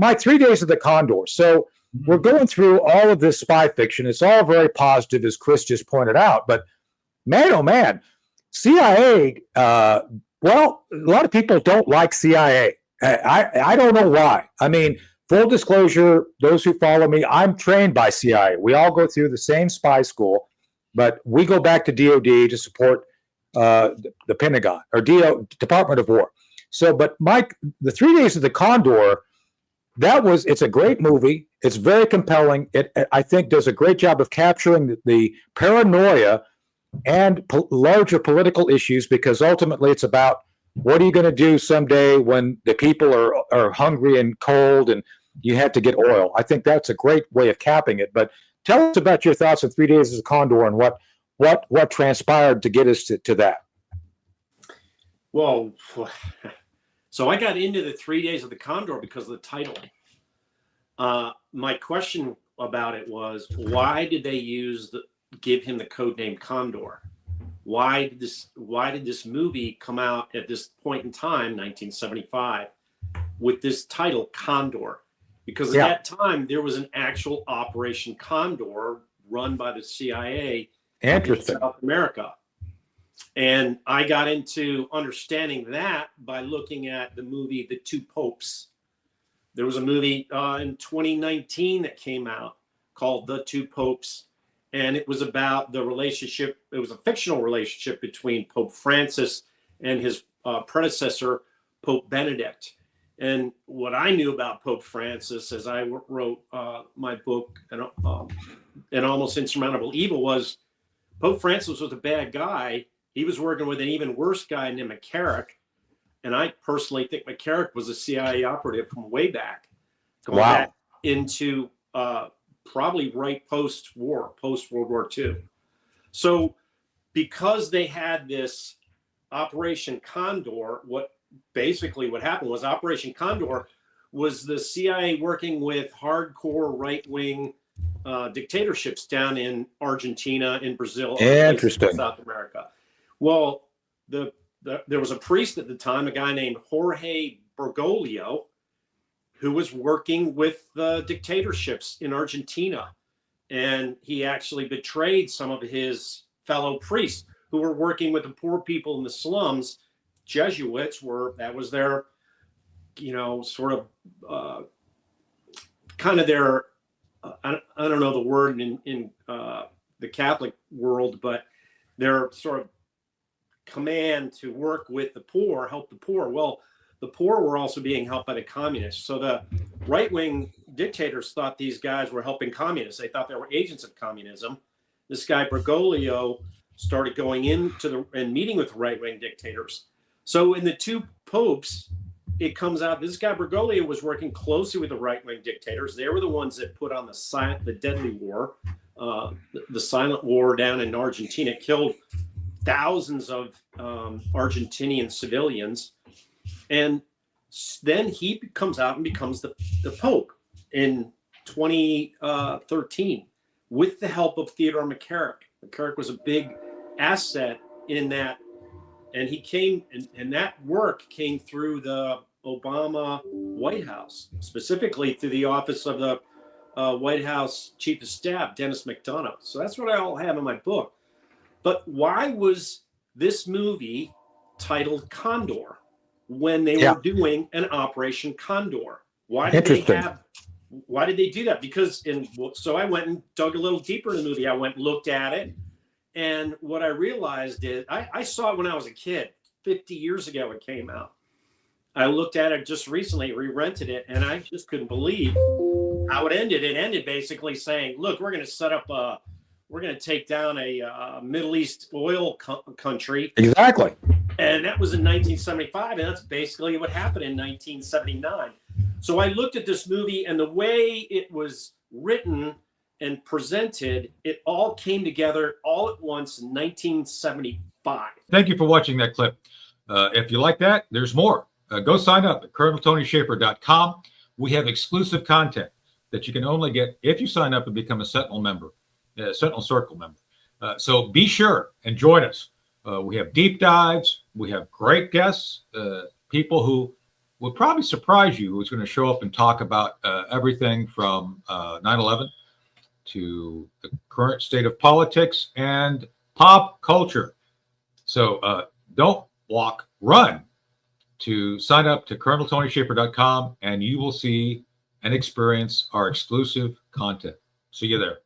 my 3 days of the Condor. So we're going through all of this spy fiction. It's all very positive, as Chris just pointed out. But man, oh man, CIA. Well, a lot of people don't like CIA. I don't know why. I mean, full disclosure, those who follow me, I'm trained by CIA. We all go through the same spy school, but we go back to DOD to support the Pentagon or Department of War. So, but Mike, the 3 days of the Condor, it's a great movie. It's very compelling. It, I think, does a great job of capturing the paranoia and larger political issues, because ultimately it's about what are you going to do someday when the people are hungry and cold and you have to get oil. I think that's a great way of capping it. But tell us about your thoughts on 3 days of the Condor and what transpired to get us to that. Well, so I got into the 3 days of the Condor because of the title. My question about it was, why did they give him the code name Condor? Why did this movie come out at this point in time, 1975, with this title Condor? Because at that time there was an actual Operation Condor run by the CIA in South America. And I got into understanding that by looking at the movie The Two Popes. There was a movie in 2019 that came out called The Two Popes, and it was about the relationship. It was a fictional relationship between Pope Francis and his predecessor, Pope Benedict. And what I knew about Pope Francis as I wrote my book, An Almost Insurmountable Evil, was Pope Francis was a bad guy. He was working with an even worse guy named McCormick. And I personally think McCormick was a CIA operative from way back, going back into probably right post-war, post-World War II. So because they had this Operation Condor, what happened was Operation Condor was the CIA working with hardcore right-wing dictatorships down in Argentina, in Brazil, interesting, South America. Well, there was a priest at the time, a guy named Jorge Bergoglio, who was working with the dictatorships in Argentina. And he actually betrayed some of his fellow priests who were working with the poor people in the slums. Jesuits that was their, sort of kind of their, I don't know the word in the Catholic world, but their sort of command to work with the poor, help the poor. Well, the poor were also being helped by the communists. So the right-wing dictators thought these guys were helping communists. They thought they were agents of communism. This guy Bergoglio started going into and meeting with right-wing dictators. So in The Two Popes, it comes out this guy Bergoglio was working closely with the right-wing dictators. They were the ones that put on the deadly war, the silent war down in Argentina. It killed thousands of Argentinian civilians. And then he comes out and becomes the Pope in 2013 with the help of Theodore McCormick. McCormick was a big asset in that. And he came, and that work came through the Obama White House, specifically through the office of the White House Chief of Staff, Dennis McDonough. So that's what I all have in my book. But why was this movie titled Condor when they were doing an Operation Condor? Why did they do that? Because so I went and dug a little deeper in the movie. I went and looked at it. And what I realized is I saw it when I was a kid, 50 years ago it came out. I looked at it just recently, re-rented it, and I just couldn't believe how it ended. It ended basically saying, look, we're going to take down a Middle East oil country. Exactly. And that was in 1975, and that's basically what happened in 1979. So I looked at this movie, and the way it was written and presented, it all came together all at once in 1975. Thank you for watching that clip. If you like that, there's more. Go sign up at ColonelTonyShaffer.com. We have exclusive content that you can only get if you sign up and become a Sentinel member, Sentinel Circle member. So be sure and join us. We have deep dives. We have great guests, people who would probably surprise you, who's going to show up and talk about everything from 9/11 to the current state of politics and pop culture. So don't walk, run to sign up to ColonelTonyShaffer.com, and you will see and experience our exclusive content. See you there.